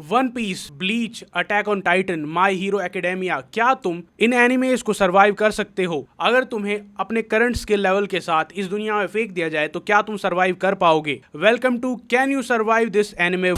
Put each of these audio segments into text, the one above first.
One Piece, Bleach, Attack on Titan, My Hero Academia, क्या तुम इन animes को survive कर सकते हो? अगर तुम्हें अपने करंट स्किल लेवल के साथ इस दुनिया में फेंक दिया जाए तो क्या तुम सरवाइव कर पाओगे? Welcome to can you survive this anime.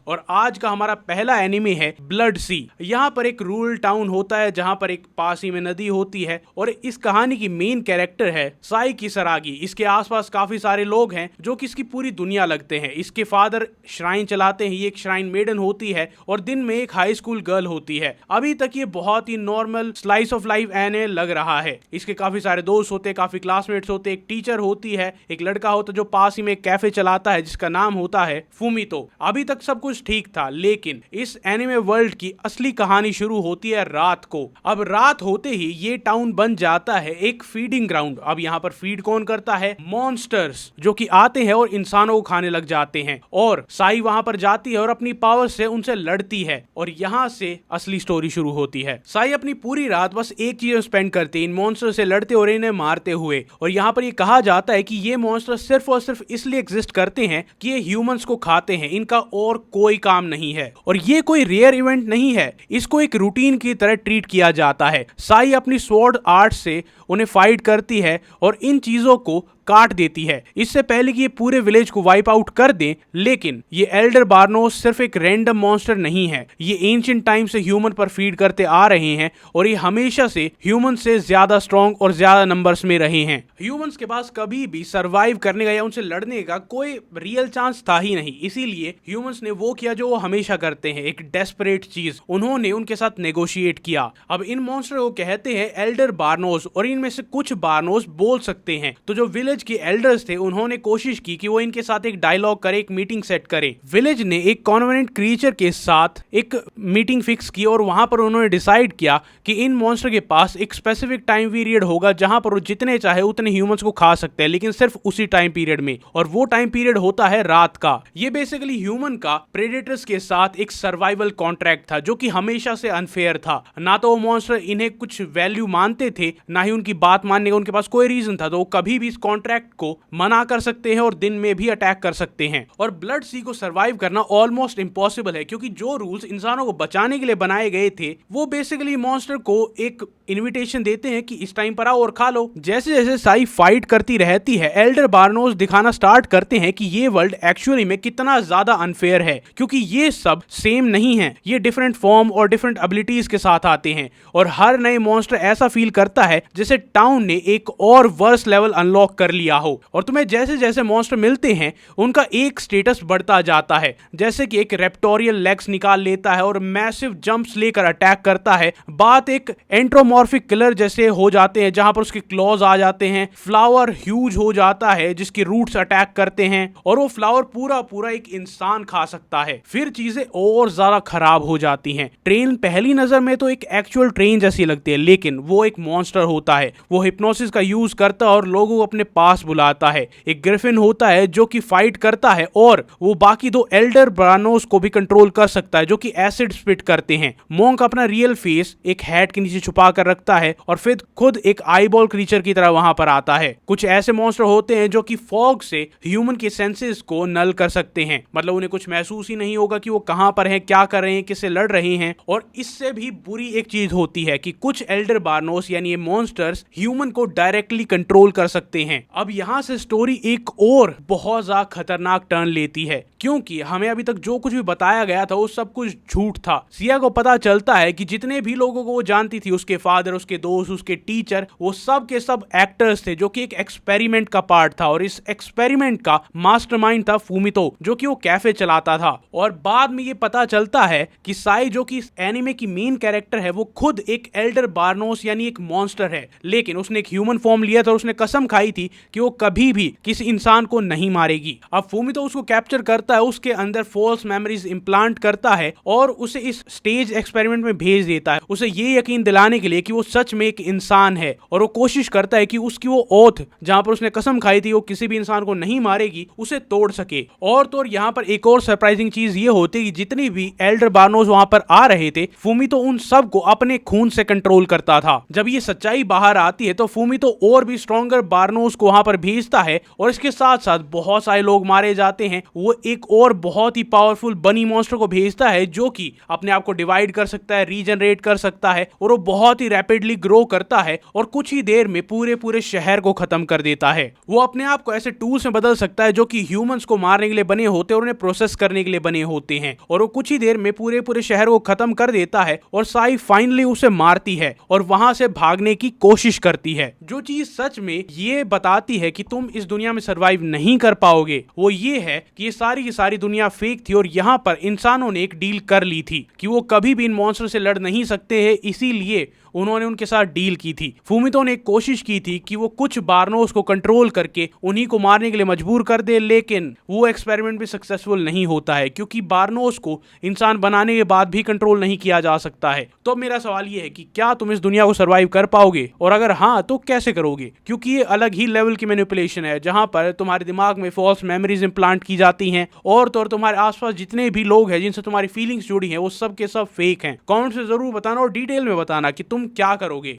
और आज का हमारा पहला एनिमे है ब्लड सी। यहाँ पर एक रूरल टाउन होता है जहाँ पर एक पास ही में नदी होती है और इस कहानी की मेन कैरेक्टर है साई किसरागी। इसके आसपास काफी सारे लोग हैं जो कि इसकी पूरी दुनिया लगते हैं। इसके फादर श्राइन चलाते हैं, ये एक श्राइन मेडन होती है और दिन में एक हाई स्कूल गर्ल होती है। अभी तक ये बहुत ही नॉर्मल स्लाइस ऑफ लाइफ एने लग रहा है। इसके काफी सारे दोस्त होते हैं, काफी क्लासमेट्स होते हैं, एक टीचर होती है, एक लड़का होता है जो पास ही में एक कैफे चलाता है जिसका नाम होता है फूमितो। अभी तक सब कुछ ठीक था, लेकिन इस एनिमे वर्ल्ड की असली कहानी शुरू होती है रात को। अब रात होते ही ये टाउन बन जाता है एक फीडिंग ग्राउंड। अब यहाँ पर फीड कौन करता है? मॉन्स्टर्स, जो कि आते हैं और इंसानों को खाने लग जाते हैं। और साई वहां पर जाती है और अपनी पावर से उनसे लड़ती है और यहाँ से असली स्टोरी शुरू होती है। साई अपनी पूरी रात बस एक चीज स्पेंड करते हैं, इन मॉन्स्टर से लड़ते और इन्हें मारते हुए। और यहाँ पर ये कहा जाता है कि ये मॉन्स्टर सिर्फ और सिर्फ इसलिए एग्जिस्ट करते हैं कि ये ह्यूमंस को खाते हैं, इनका और कोई काम नहीं है। और ये कोई रेयर इवेंट नहीं है, इसको एक रूटीन की तरह ट्रीट किया जाता है। साई अपनी स्वॉर्ड आर्ट से उन्हें फाइट करती है और इन चीजों को काट देती है इससे पहले कि ये पूरे विलेज को वाइप आउट कर दें। लेकिन ये एल्डर बार्नोस सिर्फ एक रैंडम मॉन्स्टर नहीं है, ये एंशिएंट टाइम से ह्यूमन पर फीड करते आ रहे हैं और ये हमेशा से ह्यूमन से ज्यादा स्ट्रॉन्ग और ज्यादा नंबर्स में रहे हैं। ह्यूमंस के पास कभी भी सरवाइव करने का या उनसे लड़ने का कोई रियल चांस था ही नहीं। इसीलिए ह्यूमंस ने वो किया जो वो हमेशा करते हैं, एक डेस्परेट चीज, उन्होंने उनके साथ नेगोशिएट किया। अब इन मॉन्स्टर को कहते हैं एल्डर बार्नोस और इनमें से कुछ बार्नोस बोल सकते हैं। तो जो विलेज के एल्डर्स थे उन्होंने कोशिश की कि वो इनके साथ एक डायलॉग करे, एक मीटिंग सेट करे। विलेज ने एक कॉन्वेनेंट क्रीचर के साथ एक मीटिंग फिक्स की और वहां पर उन्होंने डिसाइड किया कि इन मॉन्स्टर के पास एक स्पेसिफिक टाइम पीरियड होगा जहां पर वो जितने चाहे उतने ह्यूमंस को खा सकते हैं, लेकिन सिर्फ उसी टाइम पीरियड में। और वो टाइम पीरियड होता है रात का। ये बेसिकली ह्यूमन का प्रेडेटर्स के साथ एक सर्वाइवल कॉन्ट्रैक्ट था जो कि हमेशा से अनफेयर था। ना तो वो मॉन्स्टर इन्हें कुछ वैल्यू मानते थे, ना ही उनकी बात मानने का उनके पास कोई रीजन था। तो वो कभी भी इस कॉन्ट्रैक्ट को मना कर सकते हैं और दिन में भी अटैक कर सकते हैं। और ब्लड सी को सरवाइव करना ऑलमोस्ट इम्पॉसिबल है, क्योंकि जो रूल्स इंसानों को बचाने के लिए बनाए गए थे वो बेसिकली मॉन्स्टर को एक इनविटेशन देते हैं कि इस टाइम पर आओ और खा लो। जैसे जैसे साई फाइट करती रहती है, एल्डर बार्नोस दिखाना स्टार्ट करते हैं कि ये वर्ल्ड एक्चुअली में कितना ज्यादा अनफेयर है, क्योंकि ये सब सेम नहीं है, ये डिफरेंट फॉर्म और डिफरेंट एबिलिटीज के साथ आते हैं। और हर नए मॉन्स्टर ऐसा फील करता है जैसे टाउन ने एक और वर्स लेवल अनलॉक कर लिया हो। और तुम्हें जैसे जैसे मॉन्स्टर मिलते हैं उनका एक स्टेटस बढ़ता जाता है, जैसे कि एक रेप्टोरियल लेग्स निकाल लेता है और मैसिव जंप्स लेकर अटैक करता है। बात एक एंट्रोमॉर्फिक किलर जैसे हो जाते हैं जहां पर उसके क्लॉज आ जाते हैं। फ्लावर ह्यूज हो जाता है जिसके रूट्स अटैक करते हैं और वो फ्लावर पूरा पूरा एक इंसान खा सकता है। फिर चीजें और ज्यादा खराब हो जाती हैं। ट्रेन पहली नजर में तो एक एक्चुअल ट्रेन जैसी लगती है, लेकिन वो एक मॉन्स्टर होता है। वो हिप्नोसिस का यूज करता है और लोगों को अपने पास बुलाता है। एक ग्रिफिन होता है जो कि फाइट करता है और वो बाकी दो एल्डर बार्नोस को भी कंट्रोल कर सकता है जो कि एसिड स्पिट करते हैं। मोंक अपना रियल फेस एक हैट के नीचे छुपा कर रखता है और फिर खुद एक आईबॉल क्रीचर की तरह वहां पर आता है। कुछ ऐसे मॉन्स्टर होते हैं जो कि फॉग से ह्यूमन के सेंसेस को नल कर सकते हैं, मतलब उन्हें कुछ महसूस ही नहीं होगा कि वो कहां पर हैं, क्या कर रहे हैं, किससे लड़ रहे हैं। और इससे भी बुरी एक चीज होती है कि कुछ एल्डर बार्नोस यानी ये मॉन्स्टर्स ह्यूमन को डायरेक्टली कंट्रोल कर सकते हैं। अब यहां से स्टोरी एक और बहुत ज्यादा खतरनाक टर्न लेती है, क्योंकि हमें अभी तक जो कुछ भी बताया गया था वो सब कुछ झूठ था। सिया को पता चलता है कि जितने भी लोगों को वो जानती थी, उसके फादर, उसके दोस्त, उसके टीचर, वो सब के सब एक्टर्स थे जो कि एक एक्सपेरिमेंट का पार्ट था। और इस एक्सपेरिमेंट का मास्टरमाइंड था फूमितो, जो कि वो कैफे चलाता था। और बाद में ये पता चलता है कि साई, जो कि इस एनिमे की मेन कैरेक्टर है, वो खुद एक एल्डर बार्नोस यानी एक मॉन्स्टर है, लेकिन उसने एक ह्यूमन फॉर्म लिया था और उसने कसम खाई थी कि वो कभी भी किसी इंसान को नहीं मारेगी। अब फूमितो उसको कैप्चर करता है, उसके अंदर फॉल्स मेमोरीज इंप्लांट करता है और उसे इस स्टेज एक्सपेरिमेंट में भेज देता है, उसे ये यकीन दिलाने के लिए कि वो सच में एक इंसान है और वो कोशिश करता है कि उसकी वो ओथ जहां पर उसने कसम खाई थी वो किसी भी इंसान को नहीं मारेगी उसे तोड़ सके। और तो यहाँ पर एक और सरप्राइजिंग चीज ये होती है कि जितनी भी एल्डर बार्नोस वहां पर आ रहे थे, फूमितो उन सबको अपने खून से कंट्रोल करता था। जब ये सच्चाई बाहर आती है तो फूमितो और भी स्ट्रॉन्गर बार्नोस को वहां पर भेजता है और इसके साथ साथ बहुत सारे लोग मारे जाते हैं। वो एक और बहुत ही पावरफुल बनी मॉन्स्टर को भेजता है जो कि अपने आप को डिवाइड कर सकता है, रीजनरेट कर सकता है और वो बहुत ही रैपिडली ग्रो करता है और कुछ ही देर में पूरे शहर को खत्म कर देता है। वो अपने आप को ऐसे टूल्स में बदल सकता है जो कि ह्यूमंस को मारने के लिए बने होते हैं और उन्हें प्रोसेस करने के लिए बने होते हैं और वो कुछ ही देर में पूरे शहर को खत्म कर देता है और साई फाइनली उसे मारती है और वहां से भागने की कोशिश करती है। जो चीज सच में ये बताती है कि तुम इस दुनिया में सरवाइव नहीं कर पाओगे वो ये है कि ये सारी की सारी दुनिया फेक थी और यहाँ पर इंसानों ने एक डील कर ली थी कि वो कभी भी इन मॉन्स्टर से लड़ नहीं सकते हैं, इसीलिए उन्होंने उनके साथ डील की थी। फूमितो ने कोशिश की थी कि वो कुछ बार्नोस को कंट्रोल करके उन्हीं को मारने के लिए मजबूर कर दे, लेकिन वो एक्सपेरिमेंट भी सक्सेसफुल नहीं होता है क्योंकि बार्नोस को इंसान बनाने के बाद भी कंट्रोल नहीं किया जा सकता है। तो मेरा सवाल ये है कि क्या तुम इस दुनिया को सर्वाइव कर पाओगे और अगर हाँ तो कैसे करोगे, क्योंकि ये अलग ही लेवल की मैनिपुलेशन है जहां पर तुम्हारे दिमाग में फॉल्स मेमोरीज इंप्लांट की जाती हैं और तो तुम्हारे आसपास जितने भी लोग हैं जिनसे तुम्हारी फीलिंग्स जुड़ी हैं वो सब के सब फेक हैं। कमेंट में जरूर बताना और डिटेल में बताना कि तुम क्या करोगे।